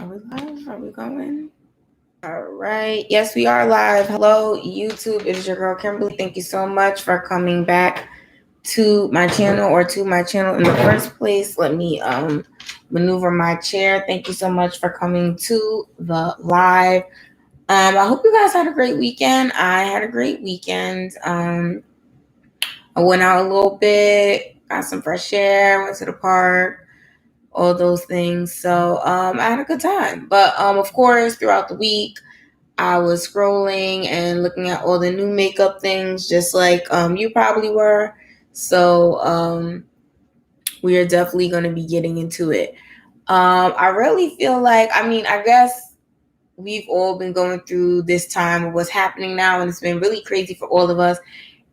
Are we live? Are we going? All right. Yes, we are live. Hello, YouTube. It is your girl Kimberly. Thank you so much for coming back to my channel in the first place. Let me maneuver my chair. Thank you so much for coming to the live. I hope you guys had a great weekend. I had a great weekend. I went out a little bit, got some fresh air, went to the park, all those things. So I had a good time. But of course, throughout the week, I was scrolling and looking at all the new makeup things, just like you probably were. So we are definitely going to be getting into it. I really feel like, I guess we've all been going through this time of what's happening now, and it's been really crazy for all of us.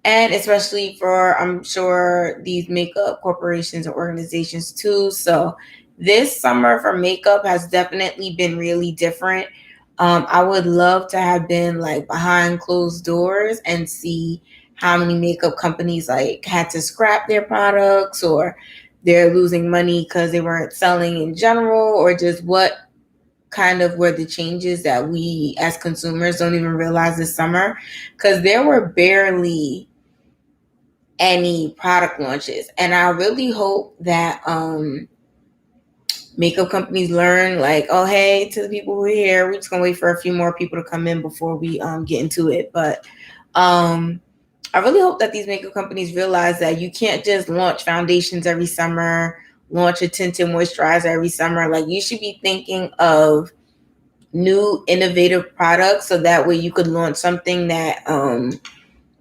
And especially for, I'm sure, these makeup corporations and organizations too. So this summer for makeup has definitely been really different. I would love to have been like behind closed doors and see how many makeup companies like had to scrap their products, or they're losing money because they weren't selling in general, or just what kind of were the changes that we as consumers don't even realize this summer, because there were barely any product launches. And I really hope that makeup companies learn, like, oh, hey, to the people who are here, we're just gonna wait for a few more people to come in before we get into it. But I really hope that these makeup companies realize that you can't just launch foundations every summer, launch a tinted moisturizer every summer. Like, you should be thinking of new innovative products, so that way you could launch something that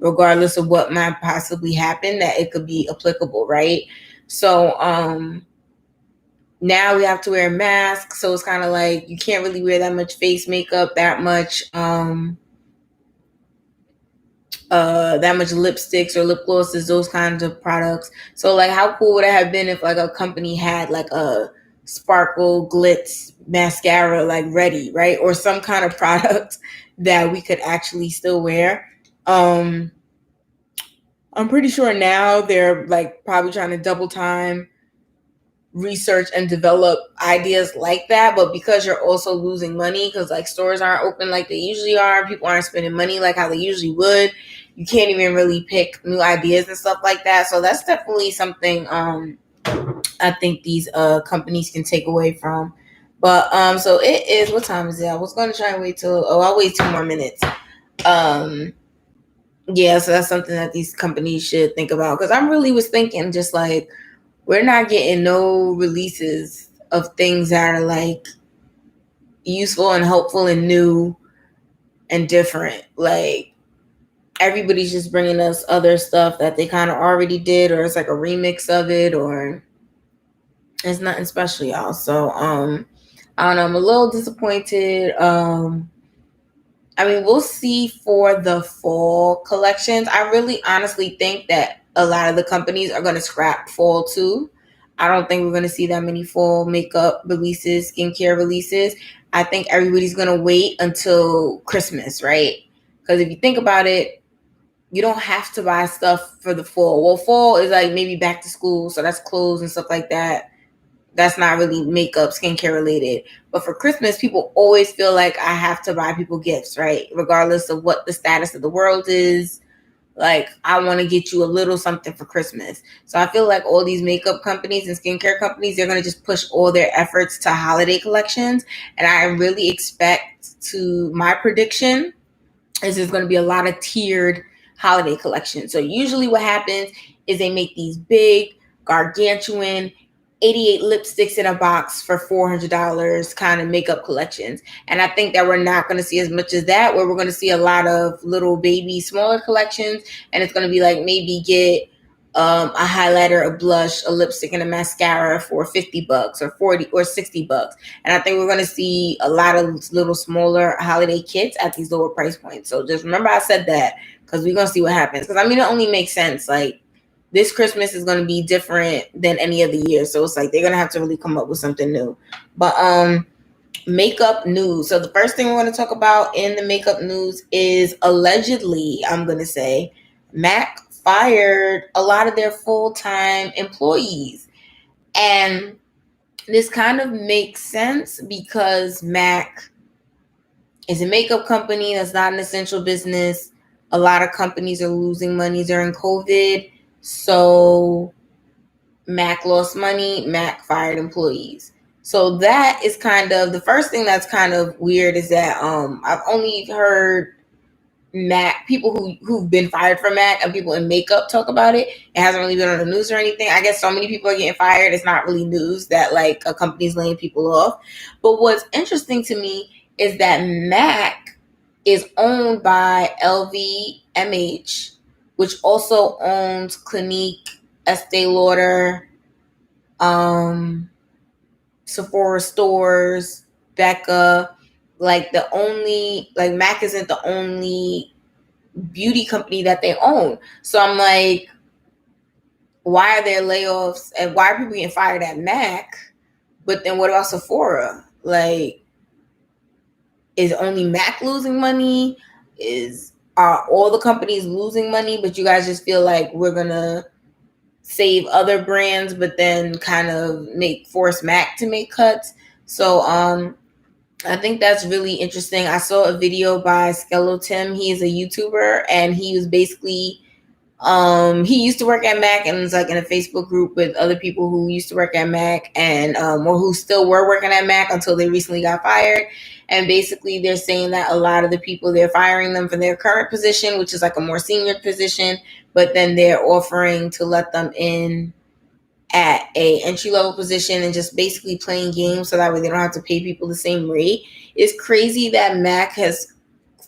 regardless of what might possibly happen, that it could be applicable, right? So now we have to wear masks, so it's kind of like you can't really wear that much face makeup, that much lipsticks or lip glosses, those kinds of products. So like, how cool would it have been if like a company had like a sparkle glitz mascara like ready, right? Or some kind of product that we could actually still wear. I'm pretty sure now they're like probably trying to double time research and develop ideas like that. But because you're also losing money, because like stores aren't open like they usually are, people aren't spending money like how they usually would, you can't even really pick new ideas and stuff like that. So that's definitely something I think these companies can take away from. But so it is, what time is it? I was going to try and wait till, I'll wait 2 more minutes. Yeah, so that's something that these companies should think about, because I'm really was thinking just like, we're not getting no releases of things that are like useful and helpful and new and different. Like, everybody's just bringing us other stuff that they kind of already did, or it's like a remix of it, or it's nothing special, y'all. So I don't know, I'm a little disappointed. We'll see for the fall collections. I really honestly think that a lot of the companies are going to scrap fall too. I don't think we're going to see that many fall makeup releases, skincare releases. I think everybody's going to wait until Christmas, right? Because if you think about it, you don't have to buy stuff for the fall. Well, fall is like maybe back to school, so that's clothes and stuff like that. That's not really makeup, skincare related. But for Christmas, people always feel like I have to buy people gifts, right? Regardless of what the status of the world is. Like, I want to get you a little something for Christmas. So I feel like all these makeup companies and skincare companies, they're going to just push all their efforts to holiday collections. And I really expect my prediction is there's going to be a lot of tiered holiday collections. So usually what happens is they make these big, gargantuan 88 lipsticks in a box for $400 kind of makeup collections. And I think that we're not going to see as much as that, where we're going to see a lot of little baby, smaller collections. And it's going to be like, maybe get a highlighter, a blush, a lipstick, and a mascara for $50 or $40 or $60. And I think we're going to see a lot of little smaller holiday kits at these lower price points. So just remember I said that, because we're going to see what happens. Because it only makes sense. Like, this Christmas is going to be different than any other year. So it's like they're going to have to really come up with something new. But makeup news. So the first thing we want to talk about in the makeup news is, allegedly, I'm going to say, MAC fired a lot of their full-time employees. And this kind of makes sense because MAC is a makeup company that's not an essential business. A lot of companies are losing money during COVID. So MAC lost money, MAC fired employees. So that is kind of the first thing that's kind of weird is that I've only heard MAC people who've been fired from MAC and people in makeup talk about it. It hasn't really been on the news or anything. I guess so many people are getting fired. It's not really news that like a company's laying people off. But what's interesting to me is that MAC is owned by LVMH, which also owns Clinique, Estee Lauder, Sephora stores, Becca. Like the only like MAC isn't the only beauty company that they own. So I'm like, why are there layoffs and why are people getting fired at MAC? But then what about Sephora? Like, is only MAC losing money? Are all the companies losing money, but you guys just feel like we're gonna save other brands, but then kind of force MAC to make cuts? So I think that's really interesting. I saw a video by Skeleton. He is a YouTuber, and he was basically he used to work at MAC and was like in a Facebook group with other people who used to work at MAC and or who still were working at MAC until they recently got fired. And basically they're saying that a lot of the people, they're firing them for their current position, which is like a more senior position, but then they're offering to let them in at a entry level position and just basically playing games so that way they don't have to pay people the same rate. It's crazy that MAC has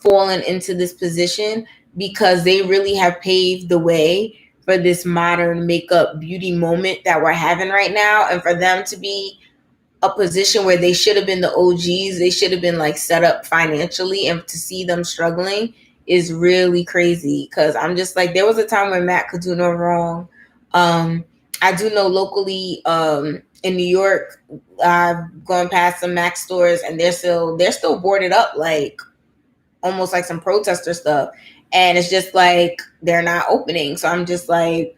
fallen into this position because they really have paved the way for this modern makeup beauty moment that we're having right now. And for them to be a position where they should have been the OGs, they should have been like set up financially, and to see them struggling is really crazy. Because I'm just like, there was a time when MAC could do no wrong. I do know locally in New York, I've gone past some MAC stores and they're still boarded up, like almost like some protester stuff. And it's just like they're not opening. So I'm just like,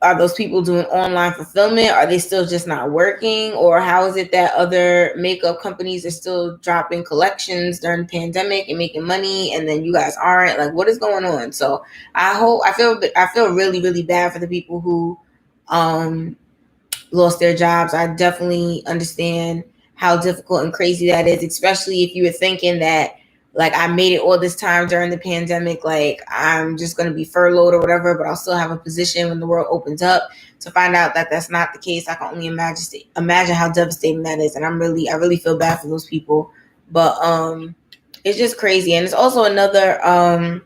are those people doing online fulfillment? Are they still just not working? Or how is it that other makeup companies are still dropping collections during the pandemic and making money, and then you guys aren't? Like, what is going on? So I feel really, really bad for the people who lost their jobs. I definitely understand how difficult and crazy that is, especially if you were thinking that, like, I made it all this time during the pandemic, like I'm just going to be furloughed or whatever, but I'll still have a position when the world opens up. To find out that that's not the case, I can only imagine how devastating that is. And I really feel bad for those people. But it's just crazy. And it's also another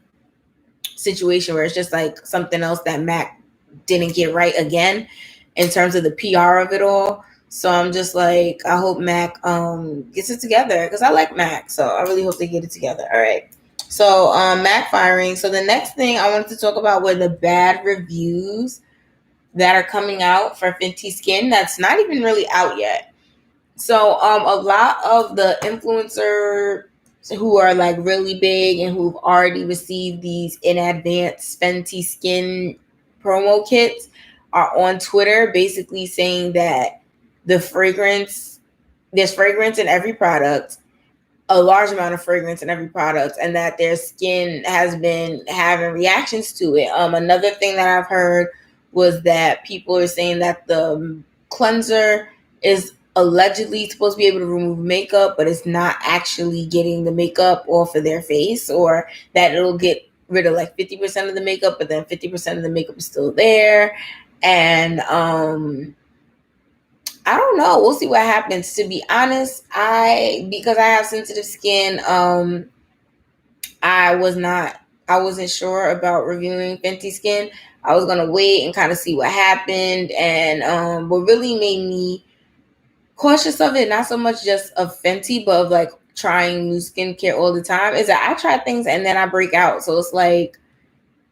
situation where it's just like something else that MAC didn't get right again in terms of the PR of it all. So I'm just like, I hope MAC gets it together because I like MAC. So I really hope they get it together. All right. So MAC firing. So the next thing I wanted to talk about were the bad reviews that are coming out for Fenty Skin that's not even really out yet. So a lot of the influencers who are like really big and who've already received these in advance Fenty Skin promo kits are on Twitter basically saying that there's fragrance in every product, a large amount of fragrance in every product, and that their skin has been having reactions to it. Another thing that I've heard was that people are saying that the cleanser is allegedly supposed to be able to remove makeup, but it's not actually getting the makeup off of their face, or that it'll get rid of like 50% of the makeup, but then 50% of the makeup is still there. And I don't know. We'll see what happens. To be honest, because I have sensitive skin, I wasn't sure about reviewing Fenty Skin. I was gonna wait and kind of see what happened. And what really made me cautious of it, not so much just of Fenty, but of like trying new skincare all the time, is that I try things and then I break out. So it's like,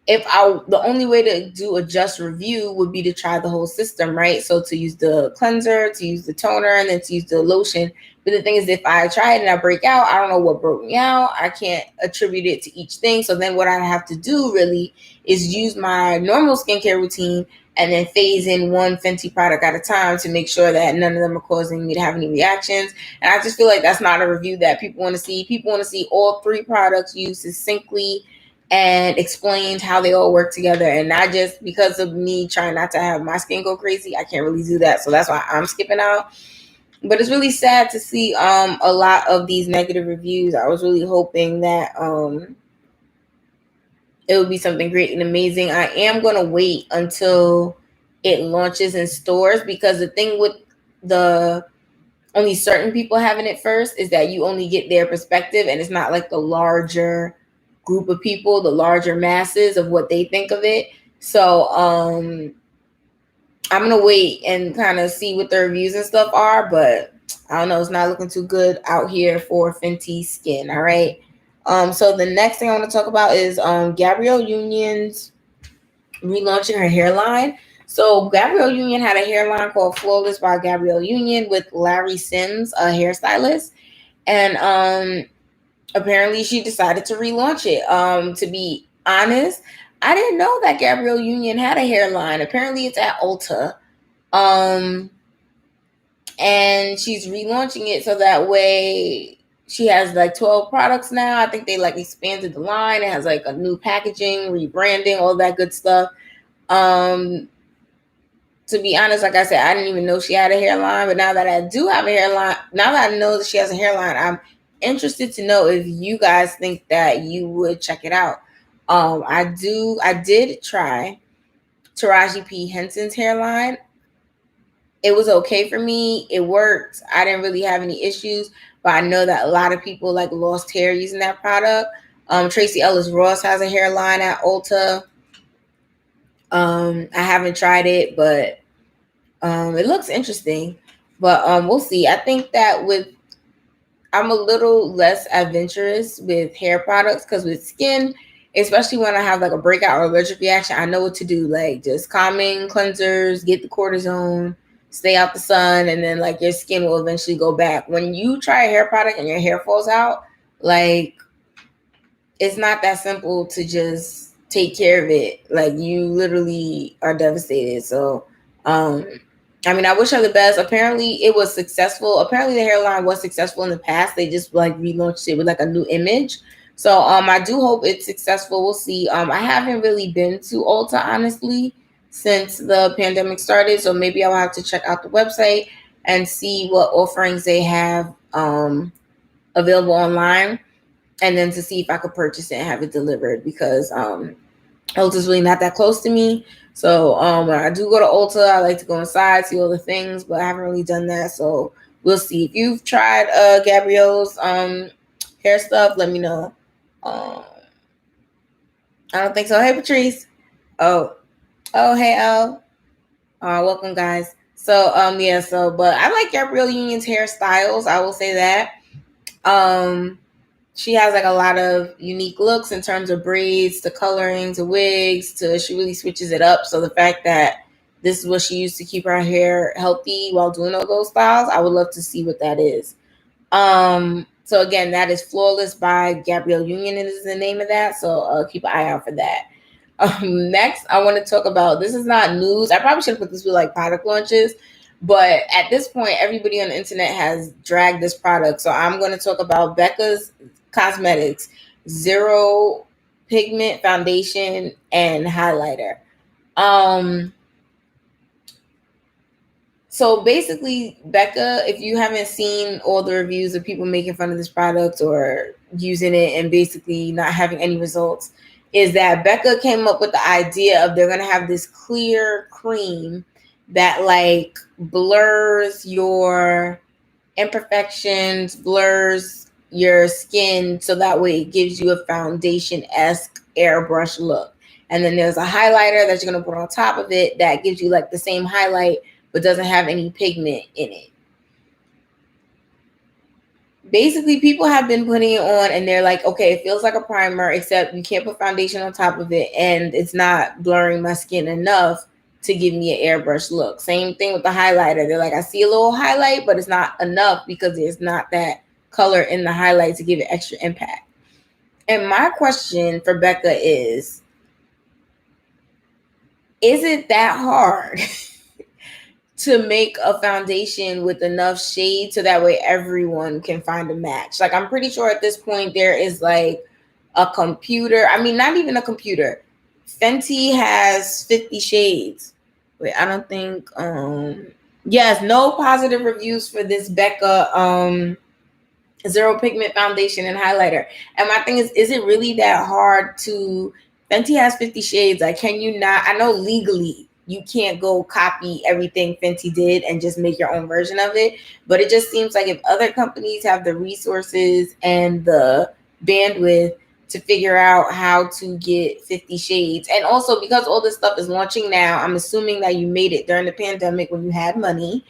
the only way to do a just review would be to try the whole system, right? So to use the cleanser, to use the toner, and then to use the lotion. But the thing is, if I try it and I break out, I don't know what broke me out. I can't attribute it to each thing. So then what I have to do really is use my normal skincare routine and then phase in one Fenty product at a time to make sure that none of them are causing me to have any reactions. And I just feel like that's not a review that people want to see. People want to see all 3 products used succinctly and explained how they all work together. And not just because of me trying not to have my skin go crazy. I can't really do that. So that's why I'm skipping out. But it's really sad to see a lot of these negative reviews. I was really hoping that it would be something great and amazing. I am going to wait until it launches in stores, because the thing with the only certain people having it first is that you only get their perspective, and it's not like the larger group of people, the larger masses of what they think of it. So I'm gonna wait and kind of see what the reviews and stuff are, but I don't know, it's not looking too good out here for Fenty skin. All right. So the next thing I want to talk about is Gabrielle Union's relaunching her hairline. So Gabrielle Union had a hairline called Flawless by Gabrielle Union with Larry Sims, a hairstylist, and apparently she decided to relaunch it. To be honest, I didn't know that Gabrielle Union had a hairline. Apparently it's at Ulta. And she's relaunching it so that way she has like 12 products now. I think they like expanded the line. It has like a new packaging, rebranding, all that good stuff. To be honest, like I said, I didn't even know she had a hairline, but now that I do have a hairline, now that I know that she has a hairline, I'm interested to know if you guys think that you would check it out. I did try Taraji P. Henson's hairline. It was okay for me. It worked. I didn't really have any issues, but I know that a lot of people like lost hair using that product. Tracy Ellis Ross has a hairline at Ulta. I haven't tried it, but it looks interesting. But we'll see. I think that I'm a little less adventurous with hair products, because with skin, especially when I have like a breakout or allergic reaction, I know what to do. Like just calming cleansers, get the cortisone, stay out the sun, and then like your skin will eventually go back. When you try a hair product and your hair falls out, like it's not that simple to just take care of it. Like you literally are devastated. So I mean, I wish her the best. Apparently it was successful. Apparently the hairline was successful in the past. They just like relaunched it with like a new image. So I do hope it's successful. We'll see. I haven't really been to Ulta, honestly, since the pandemic started. So maybe I'll have to check out the website and see what offerings they have available online, and then to see if I could purchase it and have it delivered, because Ulta's really not that close to me. So when I do go to Ulta, I like to go inside, see all the things, but I haven't really done that. So we'll see. If you've tried Gabrielle's hair stuff, let me know. I don't think so. Hey, Patrice. Oh, hey, L. Welcome, guys. So yeah. So, but I like Gabrielle Union's hairstyles. I will say that. She has like a lot of unique looks in terms of braids to coloring to wigs to, she really switches it up. So the fact that this is what she used to keep her hair healthy while doing all those styles, I would love to see what that is. So again, that is Flawless by Gabrielle Union is the name of that. So keep an eye out for that. Next, I want to talk about, this is not news. I probably should have put this with like product launches, but at this point, everybody on the internet has dragged this product. So I'm going to talk about Becca's Cosmetics Zero Pigment Foundation and Highlighter. So basically, Becca, if you haven't seen all the reviews of people making fun of this product or using it and basically not having any results, is that Becca came up with the idea of they're going to have this clear cream that like blurs your imperfections, blurs your skin, so that way it gives you a foundation-esque airbrush look. And then there's a highlighter that you're going to put on top of it that gives you like the same highlight but doesn't have any pigment in it. Basically, people have been putting it on and they're like, okay, it feels like a primer, except you can't put foundation on top of it and it's not blurring my skin enough to give me an airbrush look. Same thing with the highlighter. They're like, I see a little highlight, but it's not enough because there's not that color in the highlight to give it extra impact. And my question for Becca is, is it that hard to make a foundation with enough shade so that way everyone can find a match? Like, I'm pretty sure at this point there is like a computer. I mean, not even a computer. Fenty has 50 shades. Wait, I don't think yes, no positive reviews for this Becca zero pigment foundation and highlighter. And my thing is it really that hard to Fenty has 50 shades? Like, can you not? I know legally you can't go copy everything Fenty did and just make your own version of it. But it just seems like if other companies have the resources and the bandwidth to figure out how to get 50 shades. And also because all this stuff is launching now, I'm assuming that you made it during the pandemic when you had money,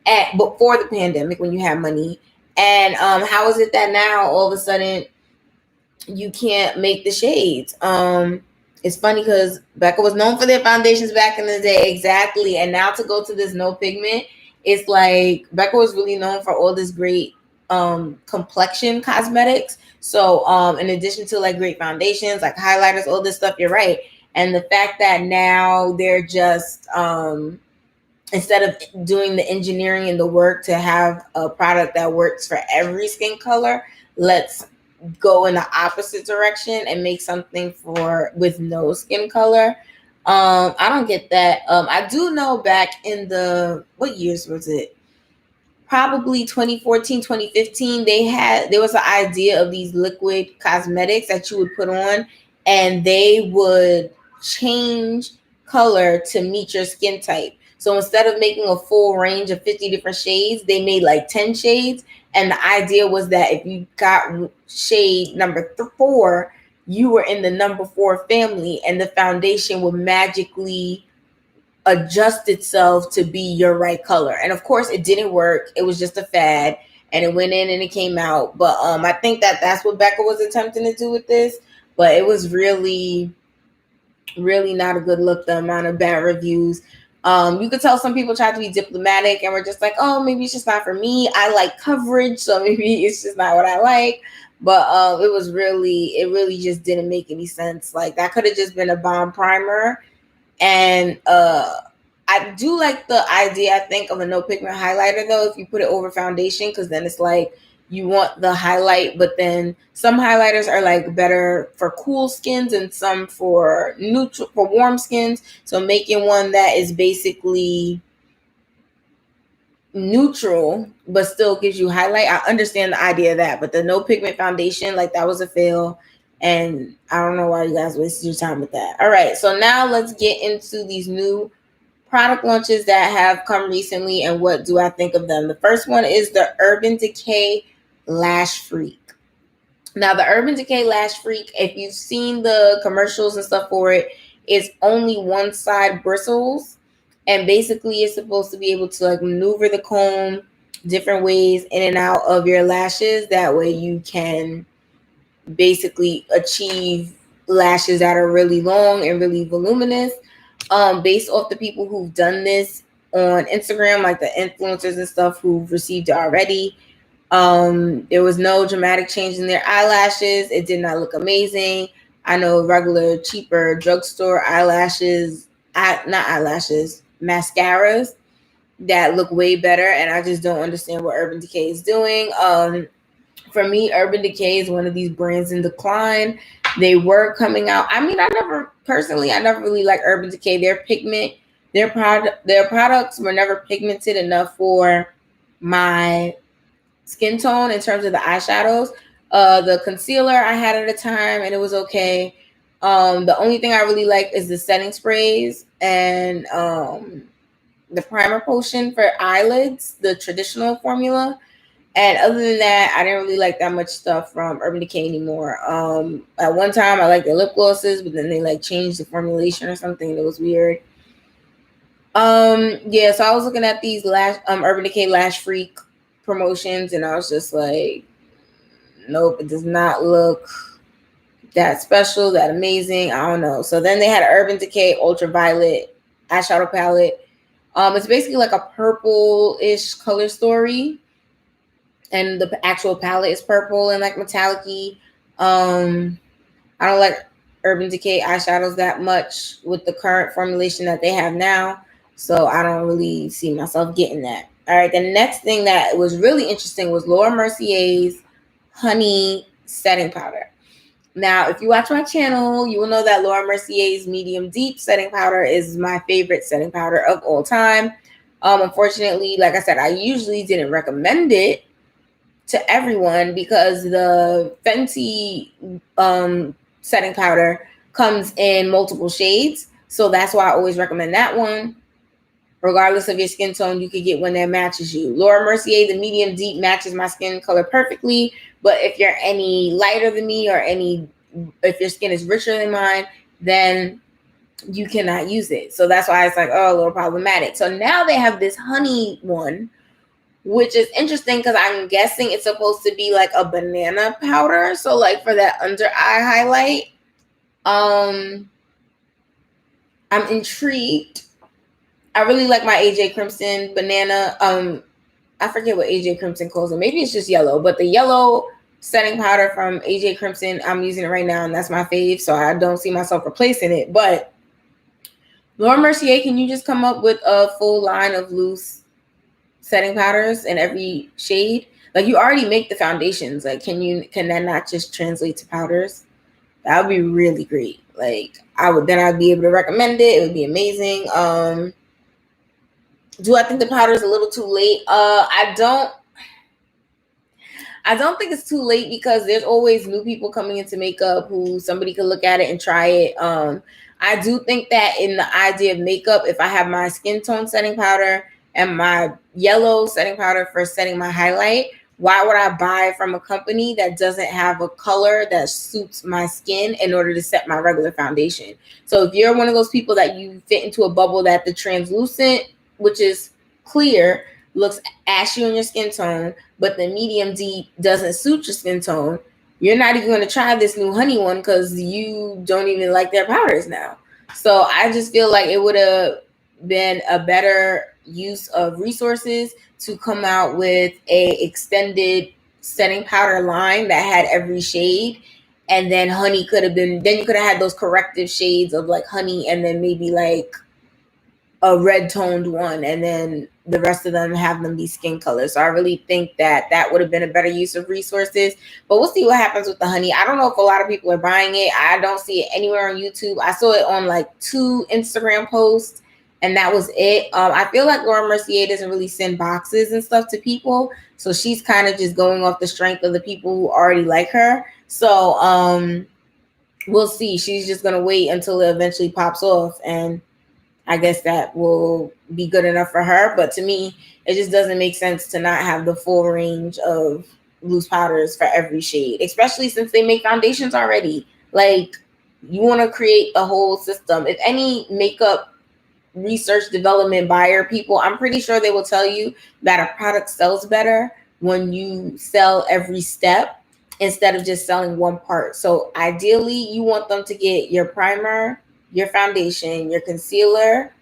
and before the pandemic when you had money. And how is it that now all of a sudden you can't make the shades? It's funny because Becca was known for their foundations back in the day, exactly. And now to go to this no pigment, it's like Becca was really known for all this great complexion cosmetics. So in addition to like great foundations, like highlighters, all this stuff, you're right. And the fact that now they're just instead of doing the engineering and the work to have a product that works for every skin color, let's go in the opposite direction and make something for with no skin color. I don't get that. I do know back in the, what years was it? Probably 2014, 2015, there was an idea of these liquid cosmetics that you would put on and they would change color to meet your skin type. So instead of making a full range of 50 different shades, they made like 10 shades. And the idea was that if you got shade number 4, you were in the number 4 family and the foundation would magically adjust itself to be your right color. And of course it didn't work. It was just a fad and it went in and it came out. But I think that that's what Becca was attempting to do with this, but it was really not a good look, the amount of bad reviews. You could tell some people tried to be diplomatic and were just like, oh, maybe it's just not for me. I like coverage, so maybe it's just not what I like. But it really just didn't make any sense. Like, that could have just been a bomb primer. And I do like the idea, I think, of a no pigment highlighter though, if you put it over foundation, because then it's like you want the highlight, but then some highlighters are like better for cool skins and some for neutral, for warm skins. So making one that is basically neutral but still gives you highlight, I understand the idea of that. But the no pigment foundation, like, that was a fail. And I don't know why you guys wasted your time with that. All right, so now let's get into these new product launches that have come recently and what do I think of them. The first one is the Urban Decay Lash Freak. Now, the Urban Decay Lash Freak, if you've seen the commercials and stuff for it, it's only one side bristles. And basically, it's supposed to be able to like maneuver the comb different ways in and out of your lashes. That way you can basically achieve lashes that are really long and really voluminous. Based off the people who've done this on Instagram, like the influencers and stuff who've received it already, there was no dramatic change in their eyelashes. It did not look amazing. I know regular, cheaper drugstore eyelashes, not eyelashes, mascaras that look way better, and I just don't understand what Urban Decay is doing. For me, Urban Decay is one of these brands in decline. They were coming out. I mean, I never really liked Urban Decay. Their pigment, their products were never pigmented enough for my skin tone in terms of the eyeshadows. The concealer I had at the time, and it was okay. The only thing I really like is the setting sprays and the primer potion for eyelids, the traditional formula. And other than that, I didn't really like that much stuff from Urban Decay anymore. At one time, I liked their lip glosses, but then they like changed the formulation or something. It was weird. Yeah, so I was looking at these Urban Decay Lash Freak promotions, and I was just like, nope, it does not look that special, that amazing. I don't know. So then they had Urban Decay Ultraviolet eyeshadow palette. It's basically like a purple-ish color story, and the actual palette is purple and like metallic-y. I don't like Urban Decay eyeshadows that much with the current formulation that they have now. So I don't really see myself getting that. All right, the next thing that was really interesting was Laura Mercier's Honey Setting Powder. Now, if you watch my channel, you will know that Laura Mercier's Medium Deep Setting Powder is my favorite setting powder of all time. Unfortunately, like I said, I usually didn't recommend it to everyone because the Fenty setting powder comes in multiple shades. So that's why I always recommend that one. Regardless of your skin tone, you could get one that matches you. Laura Mercier, the Medium Deep, matches my skin color perfectly. But if you're any lighter than me or if your skin is richer than mine, then you cannot use it. So that's why it's like, oh, a little problematic. So now they have this honey one, which is interesting because I'm guessing it's supposed to be like a banana powder. So like for that under eye highlight, I'm intrigued. I really like my AJ Crimson banana. I forget what AJ Crimson calls it. Maybe it's just yellow, but the yellow setting powder from AJ Crimson, I'm using it right now, and that's my fave. So I don't see myself replacing it. But Laura Mercier, can you just come up with a full line of loose setting powders in every shade? Like, you already make the foundations. Like, can that not just translate to powders? That would be really great. Like, I'd be able to recommend it. It would be amazing. Do I think the powder is a little too late? I don't think it's too late because there's always new people coming into makeup who somebody could look at it and try it. I do think that in the idea of makeup, if I have my skin tone setting powder and my yellow setting powder for setting my highlight, why would I buy from a company that doesn't have a color that suits my skin in order to set my regular foundation? So if you're one of those people that you fit into a bubble that the translucent, which is clear, looks ashy on your skin tone, but the medium deep doesn't suit your skin tone, you're not even going to try this new honey one because you don't even like their powders now. So I just feel like it would have been a better use of resources to come out with a extended setting powder line that had every shade. And then honey could have been, then you could have had those corrective shades of like honey and then maybe like a red toned one, and then the rest of them have them be skin colors. So I really think that would have been a better use of resources, but we'll see what happens with the honey. I don't know if a lot of people are buying it. I don't see it anywhere on YouTube. I saw it on like 2 Instagram posts and that was it. I feel like Laura Mercier doesn't really send boxes and stuff to people. So she's kind of just going off the strength of the people who already like her. So we'll see. She's just going to wait until it eventually pops off, and I guess that will be good enough for her. But to me, it just doesn't make sense to not have the full range of loose powders for every shade, especially since they make foundations already. Like, you want to create a whole system. If any makeup research development buyer people, I'm pretty sure they will tell you that a product sells better when you sell every step instead of just selling one part. So ideally, you want them to get your primer, your foundation, your concealer,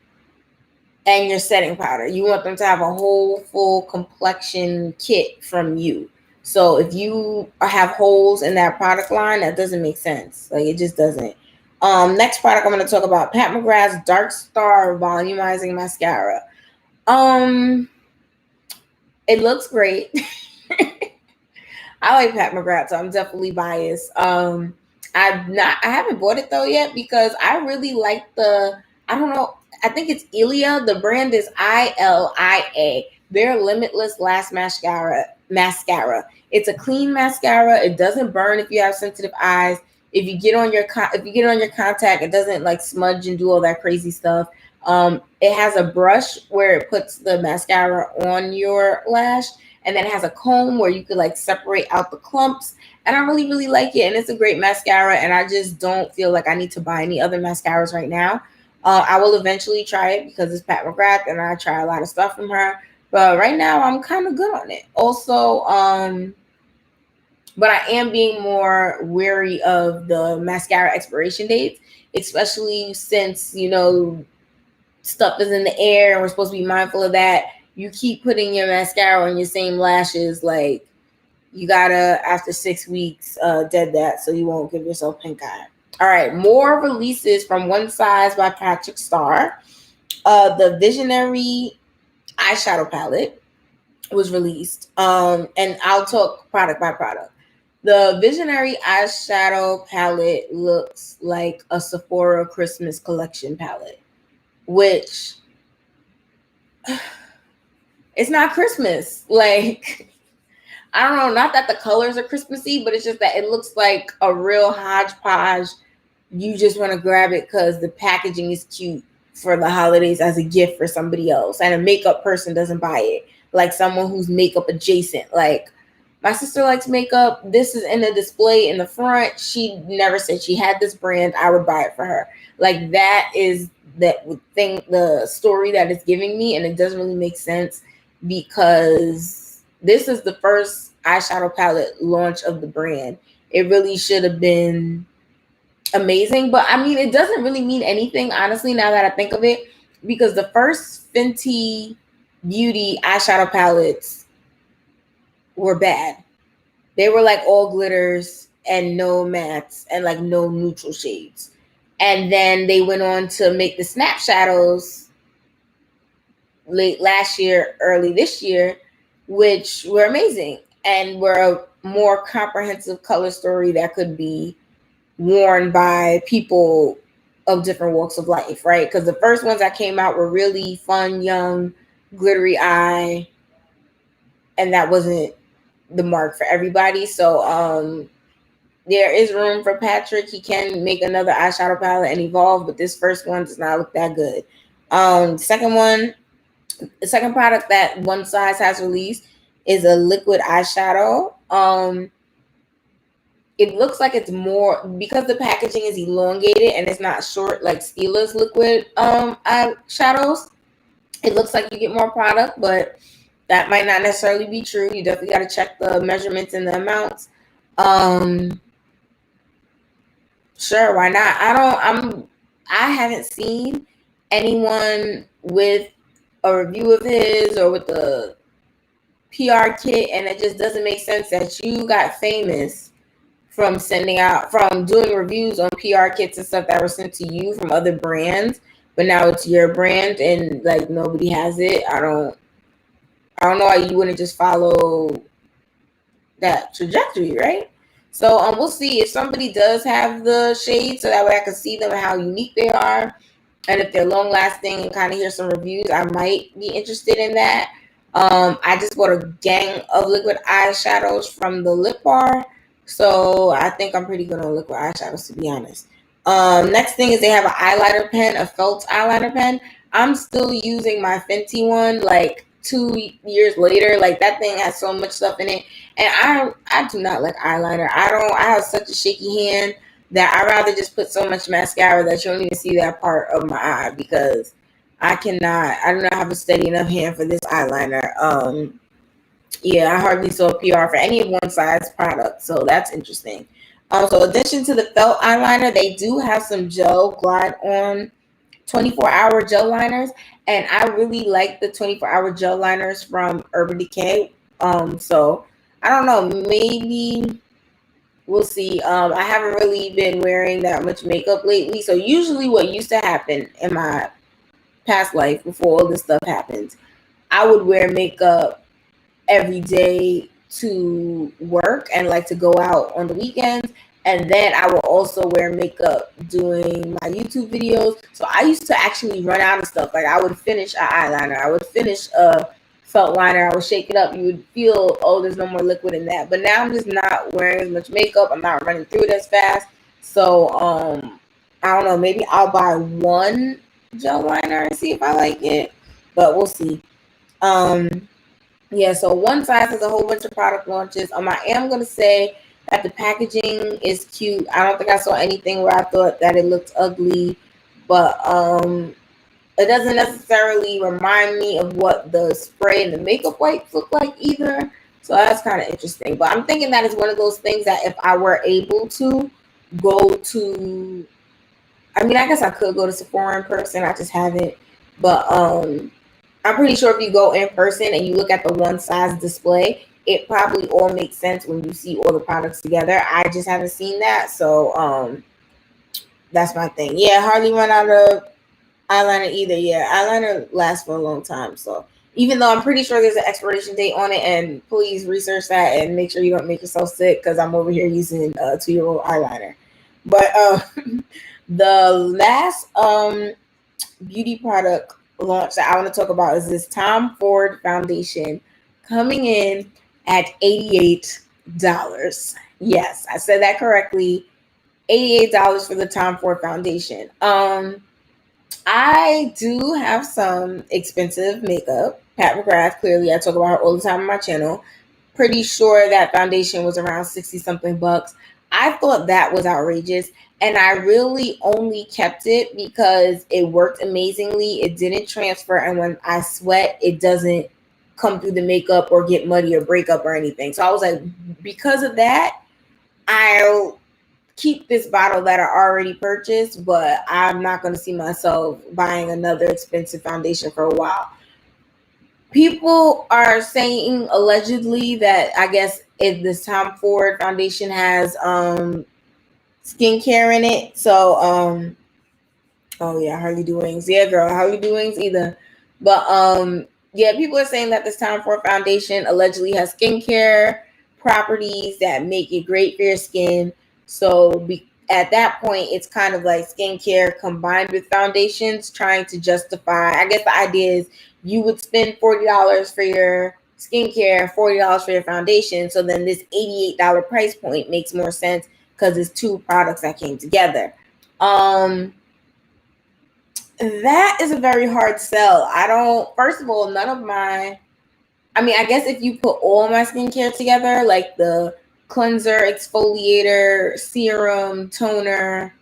and your setting powder. You want them to have a whole full complexion kit from you. So if you have holes in that product line, that doesn't make sense. Like, it just doesn't. Next product I'm going to talk about, Pat McGrath's Dark Star Volumizing Mascara. It looks great. I like Pat McGrath, so I'm definitely biased. I haven't bought it though yet because I really like I don't know, I think it's Ilia. The brand is ILIA. Their Limitless Lash Mascara. It's a clean mascara. It doesn't burn if you have sensitive eyes. If you get on your contact, it doesn't like smudge and do all that crazy stuff. It has a brush where it puts the mascara on your lash, and then it has a comb where you could like separate out the clumps. And I really, really like it. And it's a great mascara. And I just don't feel like I need to buy any other mascaras right now. I will eventually try it because it's Pat McGrath and I try a lot of stuff from her. But right now I'm kind of good on it. Also, but I am being more wary of the mascara expiration dates, especially since, you know, stuff is in the air and we're supposed to be mindful of that. You keep putting your mascara on your same lashes, like, you gotta, after 6 weeks, dead that so you won't give yourself pink eye. All right, more releases from One Size by Patrick Starr. The Visionary eyeshadow palette was released. And I'll talk product by product. The Visionary eyeshadow palette looks like a Sephora Christmas collection palette, which it's not Christmas. Like, I don't know, not that the colors are Christmassy, but it's just that it looks like a real hodgepodge. You just want to grab it because the packaging is cute for the holidays as a gift for somebody else, and a makeup person doesn't buy it. Like someone who's makeup adjacent. Like, my sister likes makeup. This is in the display in the front. She never said she had this brand. I would buy it for her. Like, that is that thing, the story that it's giving me, and it doesn't really make sense because this is the first eyeshadow palette launch of the brand. It really should have been amazing, but I mean, it doesn't really mean anything, honestly, now that I think of it, because the first Fenty Beauty eyeshadow palettes were bad. They were like all glitters and no mattes and like no neutral shades. And then they went on to make the Snap Shadows late last year, early this year, which were amazing and were a more comprehensive color story that could be worn by people of different walks of life, right? Because the first ones that came out were really fun, young, glittery eye, and that wasn't the mark for everybody. So there is room for Patrick. He can make another eyeshadow palette and evolve, but this first one does not look that good. The second product that One Size has released is a liquid eyeshadow. It looks like it's more, because the packaging is elongated and it's not short like Stila's liquid eyeshadows. It looks like you get more product, but that might not necessarily be true. You definitely got to check the measurements and the amounts. Sure, why not? I haven't seen anyone with a review of his or with the PR kit, and it just doesn't make sense that you got famous from doing reviews on PR kits and stuff that were sent to you from other brands, but now it's your brand and like nobody has it. I don't know why you wouldn't just follow that trajectory, right? So we'll see if somebody does have the shades, so that way I can see them and how unique they are, and if they're long lasting, and kind of hear some reviews. I might be interested in that. I just bought a gang of liquid eyeshadows from the Lip Bar, so I think I'm pretty good on liquid eyeshadows, to be honest. Next thing is they have an eyeliner pen, a felt eyeliner pen. I'm still using my Fenty one, like 2 years later. Like, that thing has so much stuff in it, and I do not like eyeliner. I have such a shaky hand that I rather just put so much mascara that you don't even see that part of my eye, because I do not have a steady enough hand for this eyeliner. Yeah, I hardly saw PR for any of One Size products, so that's interesting. So in addition to the felt eyeliner, they do have some gel glide on 24-hour gel liners, and I really like the 24-hour gel liners from Urban Decay. So I don't know, maybe we'll see. I haven't really been wearing that much makeup lately, so usually what used to happen in my past life before all this stuff happens, I would wear makeup every day to work and like to go out on the weekends, and then I will also wear makeup doing my YouTube videos. So I used to actually run out of stuff. Like, I would finish an eyeliner, I would finish a felt liner, I would shake it up, you would feel, oh, there's no more liquid in that. But now I'm just not wearing as much makeup, I'm not running through it as fast. So I don't know, maybe I'll buy one gel liner and see if I like it, but we'll see. Yeah, so One Size has a whole bunch of product launches. I am going to say that the packaging is cute. I don't think I saw anything where I thought that it looked ugly, but it doesn't necessarily remind me of what the spray and the makeup wipes look like either. So that's kind of interesting. But I'm thinking that is one of those things that if I were able to go to, I mean, I guess I could go to Sephora in person. I just haven't. But I'm pretty sure if you go in person and you look at the One Size display, it probably all makes sense when you see all the products together. I just haven't seen that. So That's my thing. Yeah, hardly run out of eyeliner either. Yeah, eyeliner lasts for a long time. So even though I'm pretty sure there's an expiration date on it, and please research that and make sure you don't make yourself sick because I'm over here using a 2-year-old eyeliner. But the last beauty product launch that I want to talk about is this Tom Ford foundation coming in at $88. Yes, I said that correctly. $88 for the Tom Ford foundation. I do have some expensive makeup. Pat McGrath, clearly, I talk about her all the time on my channel. Pretty sure that foundation was around 60 something bucks. I thought that was outrageous. And I really only kept it because it worked amazingly. It didn't transfer. And when I sweat, it doesn't come through the makeup or get muddy or break up or anything. So I was like, because of that, I'll keep this bottle that I already purchased, but I'm not going to see myself buying another expensive foundation for a while. People are saying allegedly that I guess if this Tom Ford foundation has skincare in it. So oh yeah, Harley Doings. Yeah, girl, Harley Doings either. But yeah, people are saying that this Tom Ford foundation allegedly has skincare properties that make it great for your skin. So at that point, it's kind of like skincare combined with foundations, trying to justify. I guess the idea is you would spend $40 for your skincare, $40 for your foundation. So then this $88 price point makes more sense because it's two products that came together. That is a very hard sell. First of all, I guess if you put all my skincare together, like the cleanser, exfoliator, serum, toner,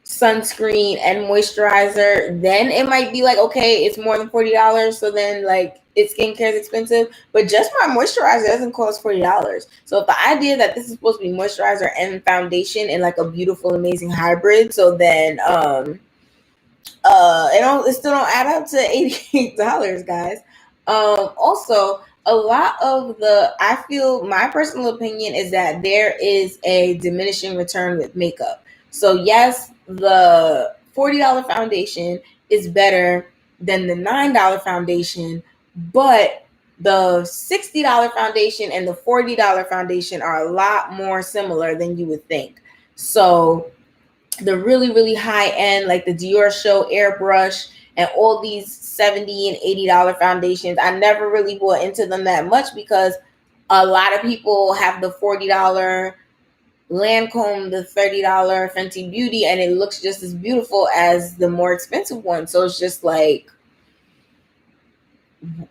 sunscreen, and moisturizer, then it might be like, okay, it's more than $40. So then like its skincare is expensive, but just my moisturizer doesn't cost $40. So if the idea that this is supposed to be moisturizer and foundation in like a beautiful, amazing hybrid, so then it still don't add up to $88, guys. Also, a lot of I feel my personal opinion is that there is a diminishing return with makeup. So yes, the $40 foundation is better than the $9 foundation, but the $60 foundation and the $40 foundation are a lot more similar than you would think. So the really, really high end, like the Dior Show Airbrush and all these $70 and $80 foundations, I never really bought into them that much because a lot of people have the $40 Lancome, the $30 Fenty Beauty, and it looks just as beautiful as the more expensive one. So it's just like,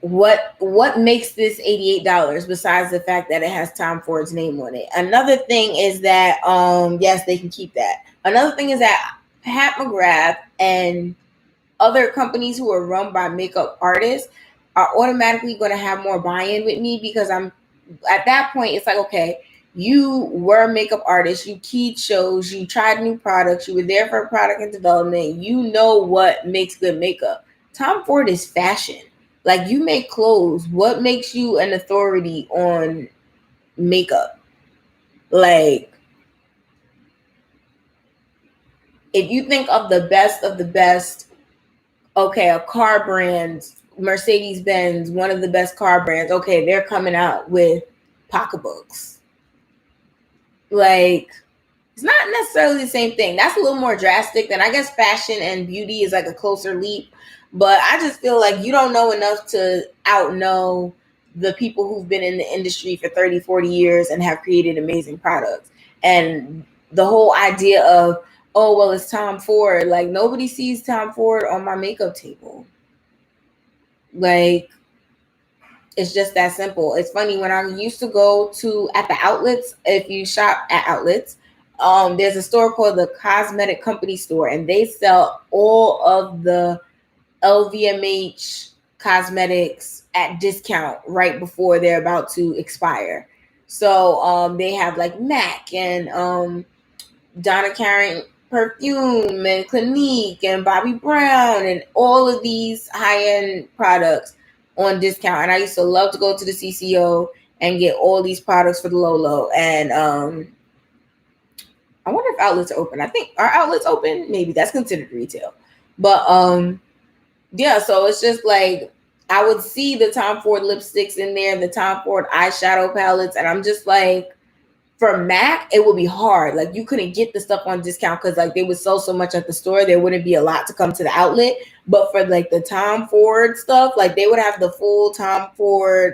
what makes this $88 besides the fact that it has Tom Ford's name on it? Another thing is that yes, they can keep that. Another thing is that Pat McGrath and other companies who are run by makeup artists are automatically going to have more buy-in with me because I'm at that point, it's like, okay, you were a makeup artist, you keyed shows, you tried new products, you were there for product and development, you know what makes good makeup. Tom Ford is fashion. Like, you make clothes. What makes you an authority on makeup? Like, if you think of the best, okay, a car brand, Mercedes-Benz, one of the best car brands, okay, they're coming out with pocketbooks. Like, it's not necessarily the same thing. That's a little more drastic than, I guess, fashion and beauty is like a closer leap. But I just feel like you don't know enough to outknow the people who've been in the industry for 30, 40 years and have created amazing products. And the whole idea of, oh, well, it's Tom Ford. Like, nobody sees Tom Ford on my makeup table. Like, it's just that simple. It's funny, when I used to go at the outlets, if you shop at outlets, there's a store called the Cosmetic Company Store, and they sell all of the LVMH cosmetics at discount right before they're about to expire. So they have like MAC and Donna Karan perfume and Clinique and Bobbi Brown and all of these high-end products on discount. And I used to love to go to the CCO and get all these products for the low. And I wonder if outlets are open. I think, are outlets open? Maybe that's considered retail. But yeah, so it's just like I would see the Tom Ford lipsticks in there, the Tom Ford eyeshadow palettes, and I'm just like, for MAC, it would be hard. Like you couldn't get the stuff on discount because like they would sell so much at the store, there wouldn't be a lot to come to the outlet. But for like the Tom Ford stuff, like they would have the full Tom Ford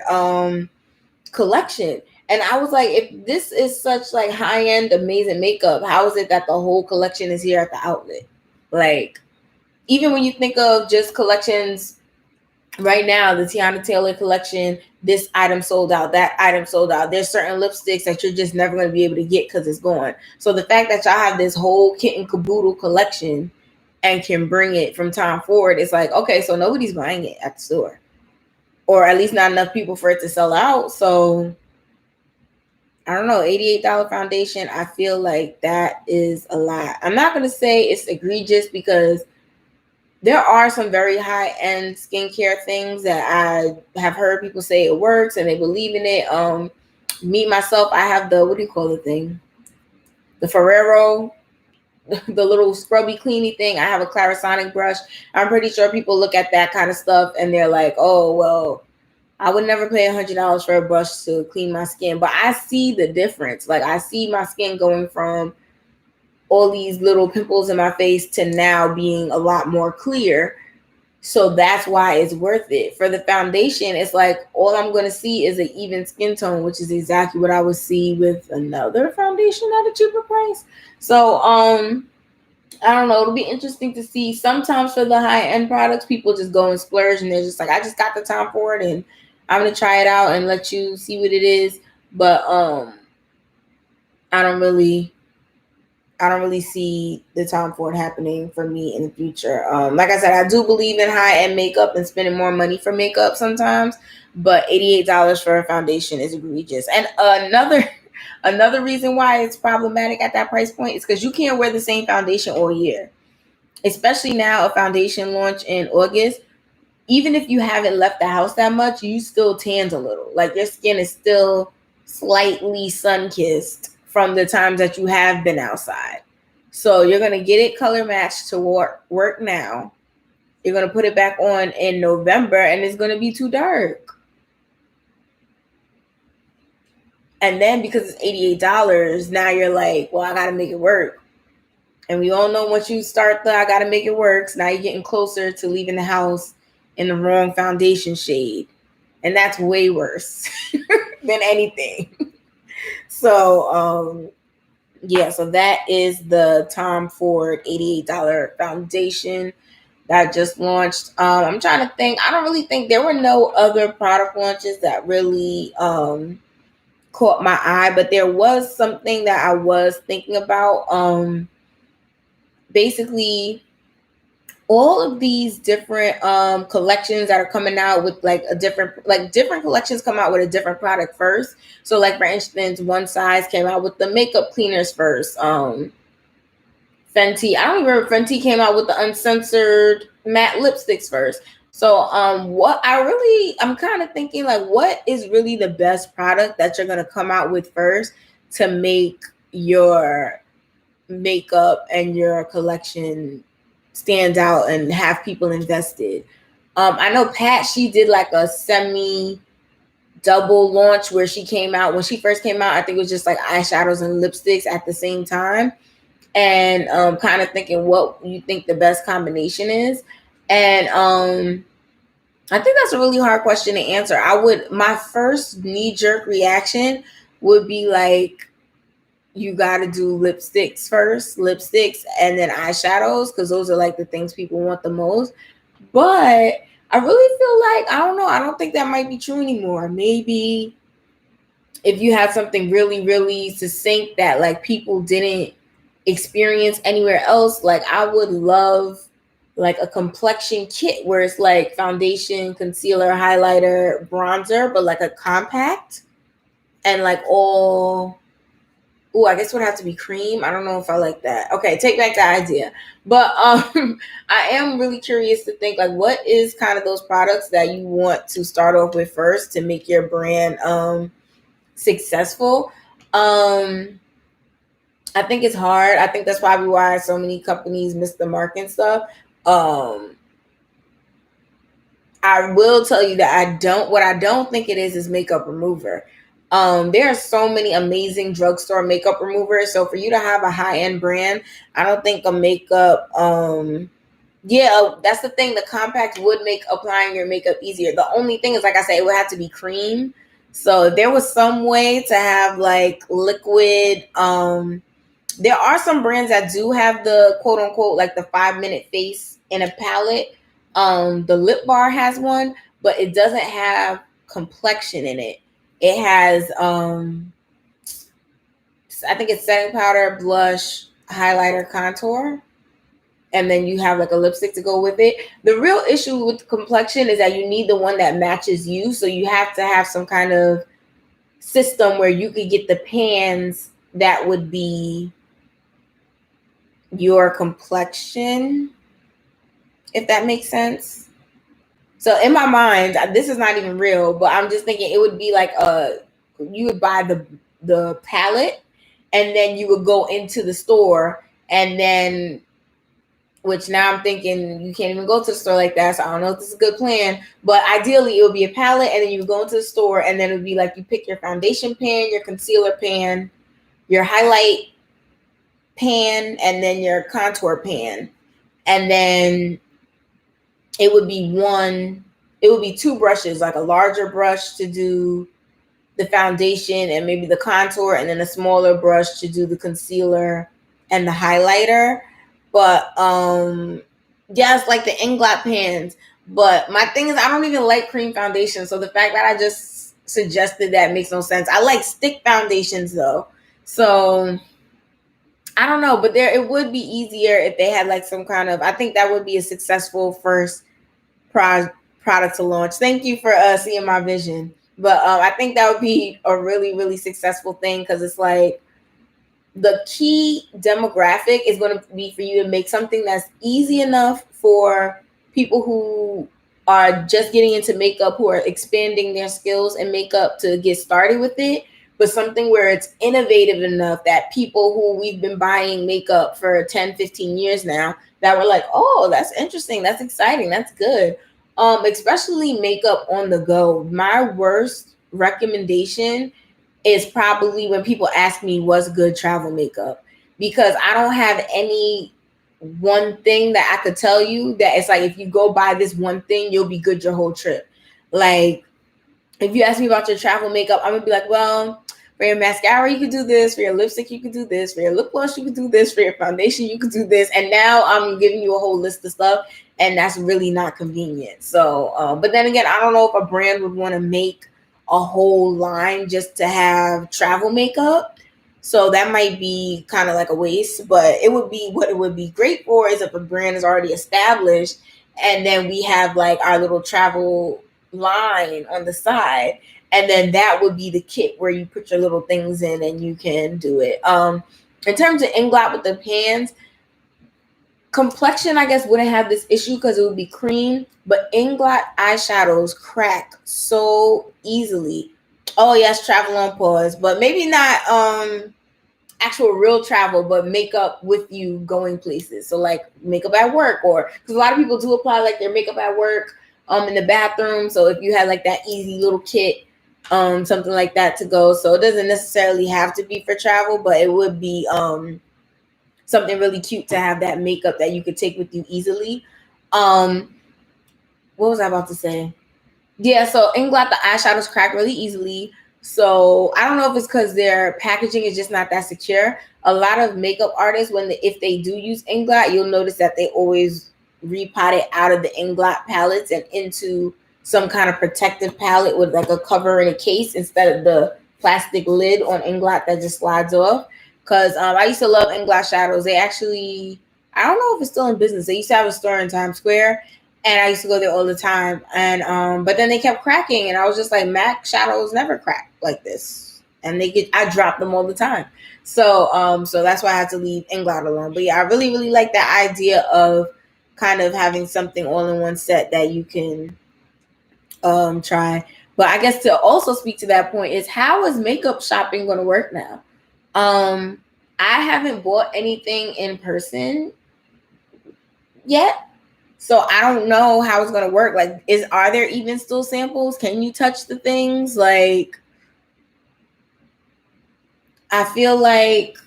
collection. And I was like, if this is such like high end, amazing makeup, how is it that the whole collection is here at the outlet? Like, even when you think of just collections right now, the Tiana Taylor collection, this item sold out, that item sold out. There's certain lipsticks that you're just never going to be able to get because it's gone. So the fact that y'all have this whole kit and caboodle collection and can bring it from Tom Ford, it's like, okay, so nobody's buying it at the store, or at least not enough people for it to sell out. So I don't know, $88 foundation, I feel like that is a lot. I'm not going to say it's egregious because there are some very high-end skincare things that I have heard people say it works and they believe in it. Me, myself, I have the, what do you call the thing? The Ferrero, the little scrubby cleany thing. I have a Clarisonic brush. I'm pretty sure people look at that kind of stuff and they're like, oh, well, I would never pay $100 for a brush to clean my skin. But I see the difference. Like I see my skin going from all these little pimples in my face to now being a lot more clear. So that's why it's worth it. For the foundation, it's like all I'm going to see is an even skin tone, which is exactly what I would see with another foundation at a cheaper price. So I don't know. It'll be interesting to see. Sometimes for the high-end products, people just go and splurge and they're just like, I just got the Tom Ford and I'm going to try it out and let you see what it is. But I don't really see the Tom Ford happening for me in the future. Like I said, I do believe in high-end makeup and spending more money for makeup sometimes, but $88 for a foundation is egregious. And another reason why it's problematic at that price point is because you can't wear the same foundation all year. Especially now, a foundation launch in August, even if you haven't left the house that much, you still tanned a little. Like your skin is still slightly sun-kissed from the times that you have been outside. So you're going to get it color matched to work now. You're going to put it back on in November and it's going to be too dark. And then because it's $88, now you're like, well, I got to make it work. And we all know once you start the I got to make it work, so now you're getting closer to leaving the house in the wrong foundation shade. And that's way worse than anything. So, yeah, so that is the Tom Ford $88 foundation that just launched. I'm trying to think. I don't really think there were no other product launches that really caught my eye, but there was something that I was thinking about. Basically, all of these different collections that are coming out with like different collections come out with a different product first. So like for instance, One Size came out with the makeup cleaners first. Fenty, I don't remember, Fenty came out with the uncensored matte lipsticks first. So I'm kind of thinking like, what is really the best product that you're going to come out with first to make your makeup and your collection stand out and have people invested. I know Pat, she did like a semi double launch where she came out, when she first came out, I think it was just like eyeshadows and lipsticks at the same time. And kind of thinking what you think the best combination is. And I think that's a really hard question to answer. My first knee-jerk reaction would be like, you got to do lipsticks first, and then eyeshadows, because those are like the things people want the most. But I really feel like, I don't know, I don't think that might be true anymore. Maybe if you had something really, really succinct that like people didn't experience anywhere else, like I would love like a complexion kit where it's like foundation, concealer, highlighter, bronzer, but like a compact and like all. Oh, I guess it would have to be cream. I don't know if I like that. Okay, take back the idea. But I am really curious to think like, what is kind of those products that you want to start off with first to make your brand successful? I think it's hard. I think that's probably why so many companies miss the mark and stuff. Um, I will tell you that what I don't think it is makeup remover. There are so many amazing drugstore makeup removers. So for you to have a high end brand, I don't think a makeup, yeah, that's the thing. The compact would make applying your makeup easier. The only thing is, like I said, it would have to be cream. So if there was some way to have like liquid, there are some brands that do have the quote unquote like the 5 minute face in a palette. The lip bar has one, but it doesn't have complexion in it. It has I think it's setting powder, blush, highlighter, contour, and then you have like a lipstick to go with it. The real issue with complexion is that you need the one that matches you. So you have to have some kind of system where you could get the pans that would be your complexion, if that makes sense. So in my mind, this is not even real, but I'm just thinking it would be like you would buy the palette, and then you would go into the store, and then which now I'm thinking you can't even go to the store like that. So I don't know if this is a good plan, but ideally it would be a palette, and then you would go into the store, and then it would be like you pick your foundation pan, your concealer pan, your highlight pan, and then your contour pan, and then it would be two brushes, like a larger brush to do the foundation and maybe the contour, and then a smaller brush to do the concealer and the highlighter. But yeah, it's like the Inglot pans. But my thing is, I don't even like cream foundation, so the fact that I just suggested that makes no sense. I like stick foundations though, so I don't know. But there, it would be easier if they had like some kind of. I think that would be a successful first pro- product to launch. Thank you for seeing my vision. But I think that would be a really, really successful thing, because it's like the key demographic is going to be for you to make something that's easy enough for people who are just getting into makeup, who are expanding their skills in makeup to get started with it, but something where it's innovative enough that people who we've been buying makeup for 10, 15 years now, that were like, oh, that's interesting, that's exciting, that's good. Especially makeup on the go. My worst recommendation is probably when people ask me what's good travel makeup, because I don't have any one thing that I could tell you that it's like if you go buy this one thing, you'll be good your whole trip. Like if you ask me about your travel makeup, I'm gonna be like, well, for your mascara you could do this, for your lipstick you could do this, for your lip gloss you could do this, for your foundation you could do this, and now I'm giving you a whole list of stuff, and that's really not convenient. So, but then again, I don't know if a brand would want to make a whole line just to have travel makeup. So that might be kind of like a waste, but it would be what it would be great for is if a brand is already established, and then we have like our little travel line on the side, and then that would be the kit where you put your little things in and you can do it. In terms of Inglot with the pans, complexion, I guess, wouldn't have this issue because it would be cream, but Inglot eyeshadows crack so easily. Oh yes, travel on pause, but maybe not actual real travel, but makeup with you going places. So like makeup at work, or because a lot of people do apply like their makeup at work in the bathroom. So if you had like that easy little kit, something like that to go. So it doesn't necessarily have to be for travel, but it would be something really cute to have that makeup that you could take with you easily. What was I about to say? Yeah, so Inglot, the eyeshadows crack really easily. So I don't know if it's because their packaging is just not that secure. A lot of makeup artists, if they do use Inglot, you'll notice that they always repot it out of the Inglot palettes and into some kind of protective palette with like a cover and a case instead of the plastic lid on Inglot that just slides off. Because I used to love Inglot shadows. They actually, I don't know if it's still in business. They used to have a store in Times Square, and I used to go there all the time. And but then they kept cracking, and I was just like, MAC shadows never crack like this, and I drop them all the time. So that's why I had to leave Inglot alone. But yeah, I really really like that idea of kind of having something all in one set that you can try. But I guess to also speak to that point is, how is makeup shopping going to work now? I haven't bought anything in person yet. So I don't know how it's gonna work. Like, are there even still samples? Can you touch the things? Like, I feel like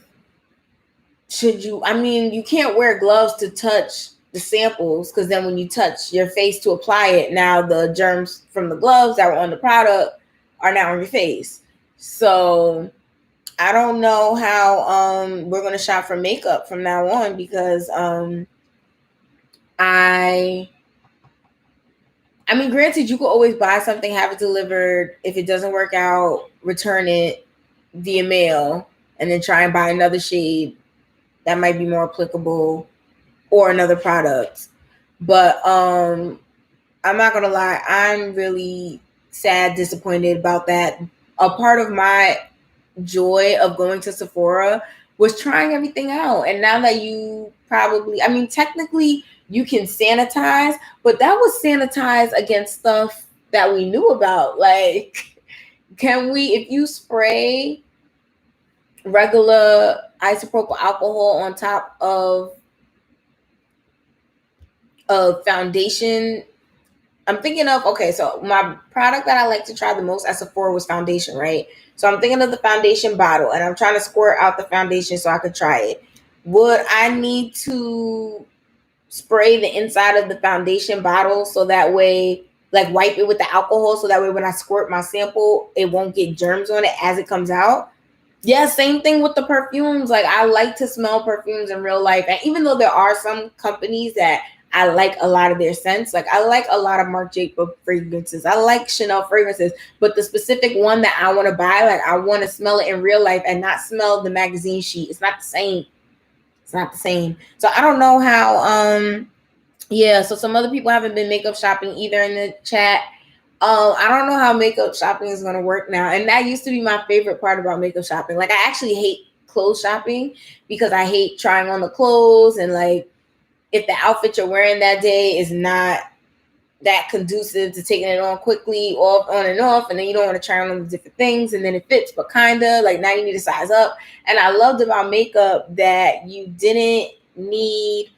you can't wear gloves to touch the samples, because then when you touch your face to apply it, now the germs from the gloves that were on the product are now on your face. So I don't know how we're gonna shop for makeup from now on, because I mean, granted, you could always buy something, have it delivered. If it doesn't work out, return it via mail, and then try and buy another shade that might be more applicable, or another product. But I'm not gonna lie, I'm really sad, disappointed about that. A part of my joy of going to Sephora was trying everything out. And now that technically you can sanitize, but that was sanitized against stuff that we knew about. Like, if you spray regular isopropyl alcohol on top of a foundation, I'm thinking of, okay, so my product that I like to try the most at Sephora was foundation, right? So I'm thinking of the foundation bottle, and I'm trying to squirt out the foundation so I could try it. Would I need to spray the inside of the foundation bottle so that way, like, wipe it with the alcohol so that way when I squirt my sample, it won't get germs on it as it comes out? Yeah, same thing with the perfumes. Like, I like to smell perfumes in real life. And even though there are some companies that I like a lot of their scents, like I like a lot of Marc Jacobs fragrances, I like Chanel fragrances, but the specific one that I want to buy, like, I want to smell it in real life and not smell the magazine sheet. It's not the same. It's not the same. So I don't know how, yeah, so some other people haven't been makeup shopping either in the chat. I don't know how makeup shopping is going to work now. And that used to be my favorite part about makeup shopping. Like, I actually hate clothes shopping because I hate trying on the clothes, and like, if the outfit you're wearing that day is not that conducive to taking it on quickly, off, on and off, and then you don't want to try on the different things, and then it fits, but kinda, like, now you need to size up. And I loved about makeup that you didn't need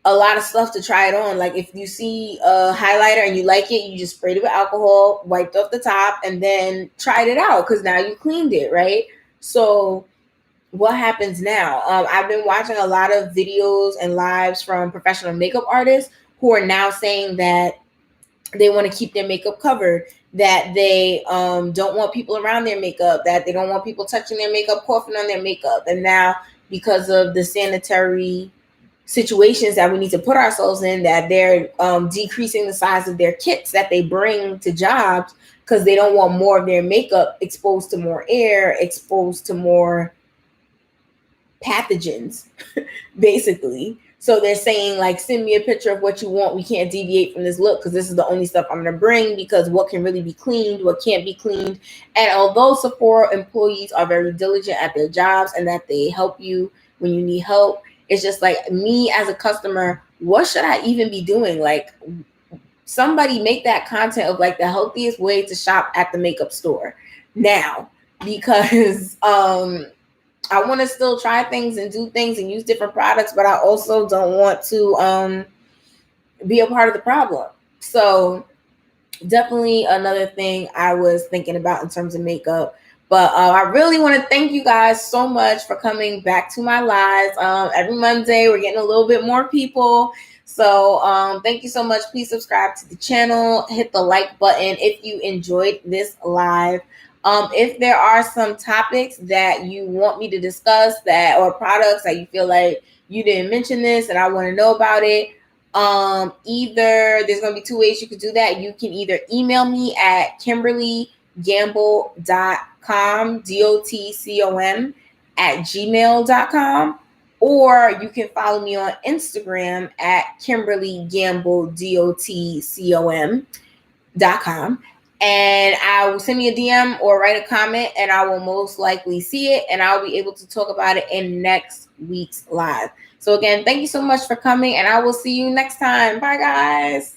a lot of stuff to try it on. Like, if you see a highlighter and you like it, you just sprayed it with alcohol, wiped off the top, and then tried it out because now you cleaned it, right? So what happens now? I've been watching a lot of videos and lives from professional makeup artists who are now saying that they want to keep their makeup covered, that they don't want people around their makeup, that they don't want people touching their makeup, coughing on their makeup. And now, because of the sanitary situations that we need to put ourselves in, that they're decreasing the size of their kits that they bring to jobs because they don't want more of their makeup exposed to more air, exposed to more pathogens, basically. So they're saying, like, send me a picture of what you want. We can't deviate from this look because this is the only stuff I'm going to bring, because what can really be cleaned, what can't be cleaned. And although Sephora employees are very diligent at their jobs and that they help you when you need help, it's just like, me as a customer, what should I even be doing? Like, somebody make that content of like the healthiest way to shop at the makeup store now, because I want to still try things and do things and use different products, but I also don't want to be a part of the problem. So definitely another thing I was thinking about in terms of makeup. But I really want to thank you guys so much for coming back to my lives. Every Monday, we're getting a little bit more people. So thank you so much. Please subscribe to the channel. Hit the like button if you enjoyed this live. If there are some topics that you want me to discuss, that, or products that you feel like you didn't mention this and I want to know about it, either there's going to be two ways you could do that. You can either email me at KimberlyGamble.com, DOTCOM @gmail.com, or you can follow me on Instagram at KimberlyGamble.com. And I will send me a DM or write a comment, and I will most likely see it, and I'll be able to talk about it in next week's live. So again, thank you so much for coming, and I will see you next time. Bye, guys.